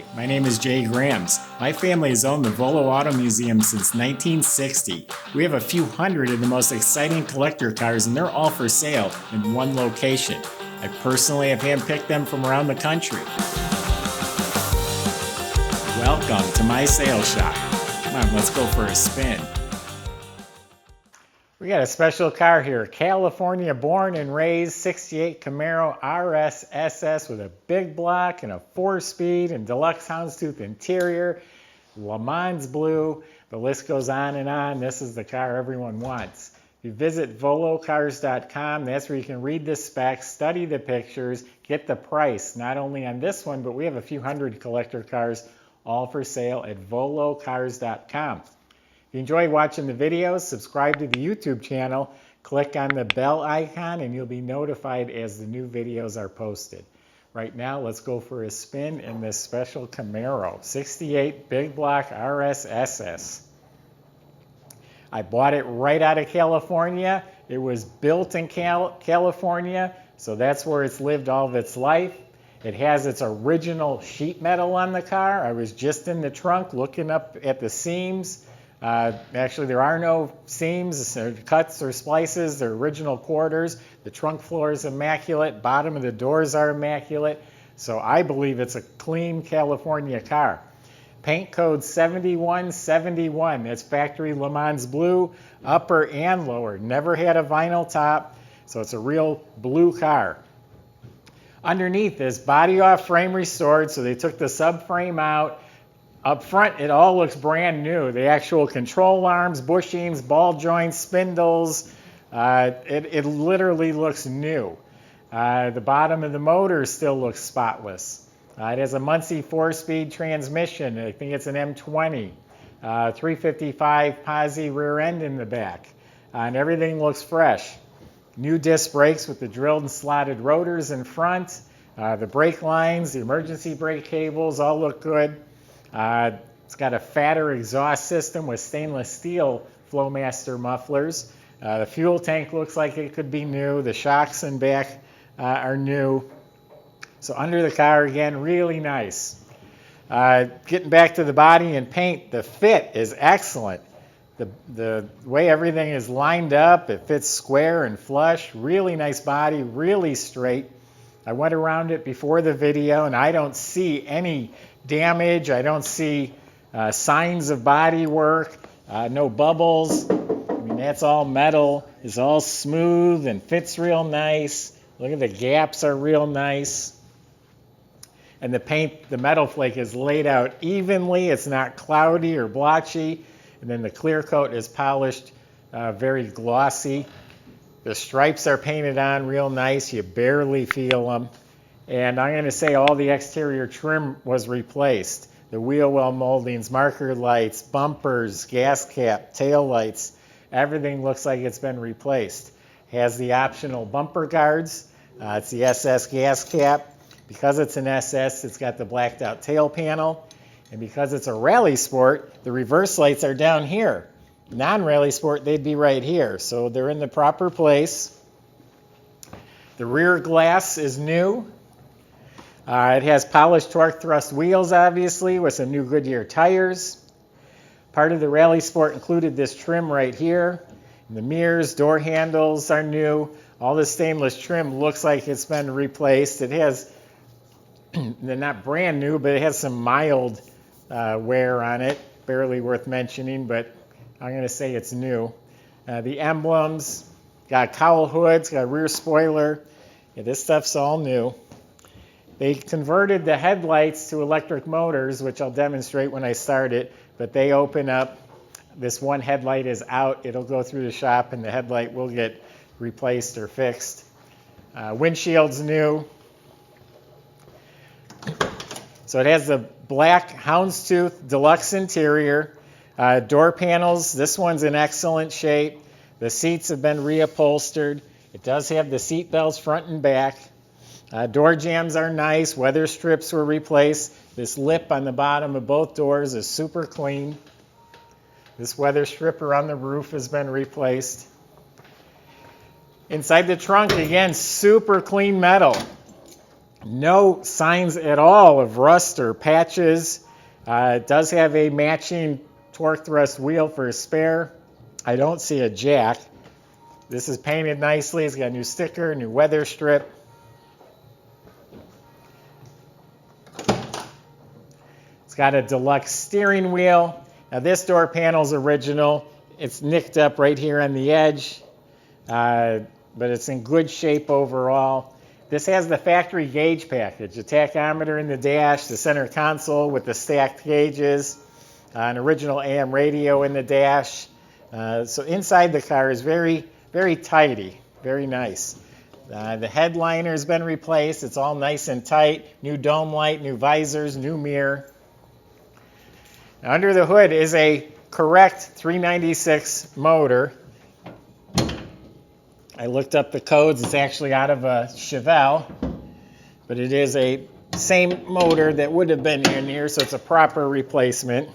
Hi, my name is Jay Grams. My family has owned the Volo Auto Museum since 1960. We have a few hundred of the most exciting collector cars, and they're all for sale in one location. I personally have handpicked them from around the country. Welcome to my sales shop. Come on, let's go for a spin. We got a special car here, California born and raised 68 Camaro RS SS with a big block and a 4-speed and deluxe houndstooth interior, LeMans blue. The list goes on and on. This is the car everyone wants. If you visit volocars.com, that's where you can read the specs, study the pictures, get the price, not only on this one, but we have a few hundred collector cars all for sale at volocars.com. If you enjoy watching the videos, subscribe to the YouTube channel, click on the bell icon, and you'll be notified as the new videos are posted. Right now, let's go for a spin in this special Camaro, 68 big block RS SS. I bought it right out of California. It was built in California, so that's where it's lived all of its life. It has its original sheet metal on the car. I was just in the trunk looking up at the seams. Actually, there are no seams, or cuts, or splices. They're original quarters. The trunk floor is immaculate. Bottom of the doors are immaculate. So I believe it's a clean California car. Paint code 7171. That's factory LeMans blue, upper and lower. Never had a vinyl top, so it's a real blue car. Underneath is body off, frame restored, so they took the subframe out. Up front, it all looks brand new. The actual control arms, bushings, ball joints, spindles, it literally looks new. The bottom of the motor still looks spotless. It has a Muncie 4-speed transmission. I think it's an M20. 355 posi rear end in the back. And everything looks fresh. New disc brakes with the drilled and slotted rotors in front. The brake lines, the emergency brake cables all look good. It's got a fatter exhaust system with stainless steel Flowmaster mufflers. The fuel tank looks like it could be new. The shocks in back are new. So under the car, again, really nice. Getting back to the body and paint, the fit is excellent. The way everything is lined up, it fits square and flush. Really nice body, really straight. I went around it before the video, and I don't see any damage. I don't see signs of body work, no bubbles. I mean, that's all metal. It's all smooth and fits real nice. Look at the gaps are real nice. And the paint, the metal flake is laid out evenly. It's not cloudy or blotchy. And then the clear coat is polished, very glossy. The stripes are painted on real nice. You barely feel them. And I'm going to say all the exterior trim was replaced. The wheel well moldings, marker lights, bumpers, gas cap, tail lights, everything looks like it's been replaced. Has the optional bumper guards. It's the SS gas cap. Because it's an SS, it's got the blacked out tail panel. And because it's a rally sport, the reverse lights are down here. Non-rally sport, they'd be right here. So they're in the proper place. The rear glass is new. It has polished torque thrust wheels, obviously, with some new Goodyear tires. Part of the rally sport included this trim right here. And the mirrors, door handles are new. All the stainless trim looks like it's been replaced. It has, they're not brand new, but it has some mild wear on it. Barely worth mentioning, but I'm going to say it's new. The emblems, got cowl hoods, got a rear spoiler. Yeah, this stuff's all new. They converted the headlights to electric motors, which I'll demonstrate when I start it, but they open up. This one headlight is out. It'll go through the shop, and the headlight will get replaced or fixed. Windshield's new. So it has the black houndstooth deluxe interior. Door panels, this one's in excellent shape. The seats have been reupholstered. It does have the seat belts front and back. Door jambs are nice. Weather strips were replaced. This lip on the bottom of both doors is super clean. This weather strip around the roof has been replaced. Inside the trunk, again, super clean metal. No signs at all of rust or patches. It does have a matching torque thrust wheel for a spare. I don't see a jack. This is painted nicely. It's got a new sticker, new weather strip. It's got a deluxe steering wheel. Now this door panel is original. It's nicked up right here on the edge, but it's in good shape overall. This has the factory gauge package, a tachometer in the dash, the center console with the stacked gauges, an original AM radio in the dash. So inside the car is very, very tidy, very nice. The headliner has been replaced. It's all nice and tight. New dome light, new visors, new mirror. Now, under the hood is a correct 396 motor. I looked up the codes. It's actually out of a Chevelle, but it is a same motor that would have been in here, so it's a proper replacement.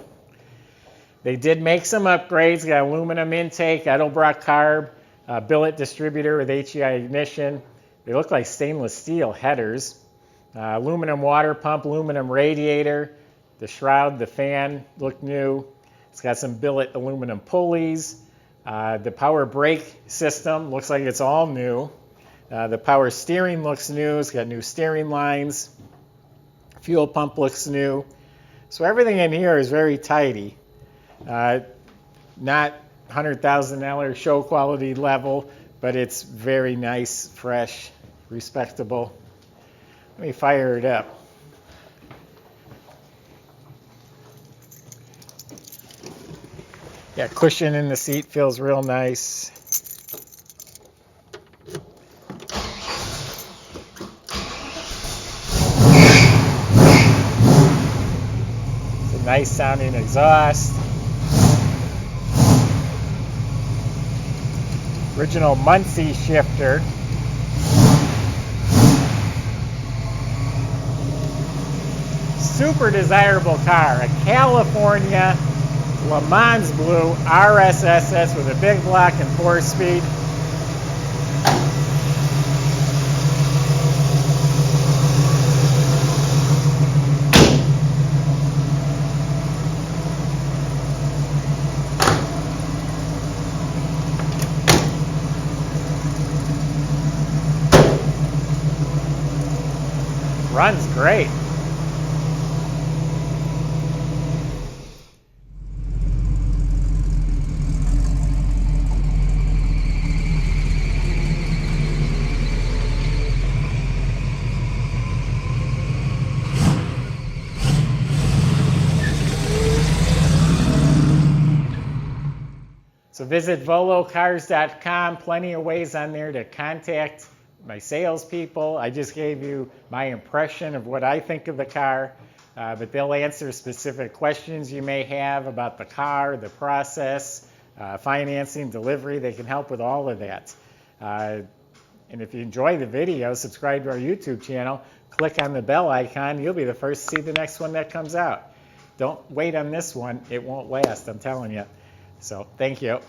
They did make some upgrades. Got aluminum intake, Edelbrock carb, billet distributor with HEI ignition. They look like stainless steel headers. Aluminum water pump, aluminum radiator. The shroud, the fan look new. It's got some billet aluminum pulleys. The power brake system looks like it's all new. The power steering looks new. It's got new steering lines. Fuel pump looks new. So everything in here is very tidy. Not $100,000 show quality level, but it's very nice, fresh, respectable. Let me fire it up. Yeah, cushion in the seat feels real nice. It's a nice sounding exhaust. Original Muncie shifter. Super desirable car, a California LeMans blue RSSS with a big block and 4-speed. Runs great. So visit volocars.com. Plenty of ways on there to contact my salespeople. I just gave you my impression of what I think of the car, but they'll answer specific questions you may have about the car, the process, financing, delivery. They can help with all of that. And if you enjoy the video, subscribe to our YouTube channel. Click on the bell icon. You'll be the first to see the next one that comes out. Don't wait on this one. It won't last, I'm telling you. So thank you.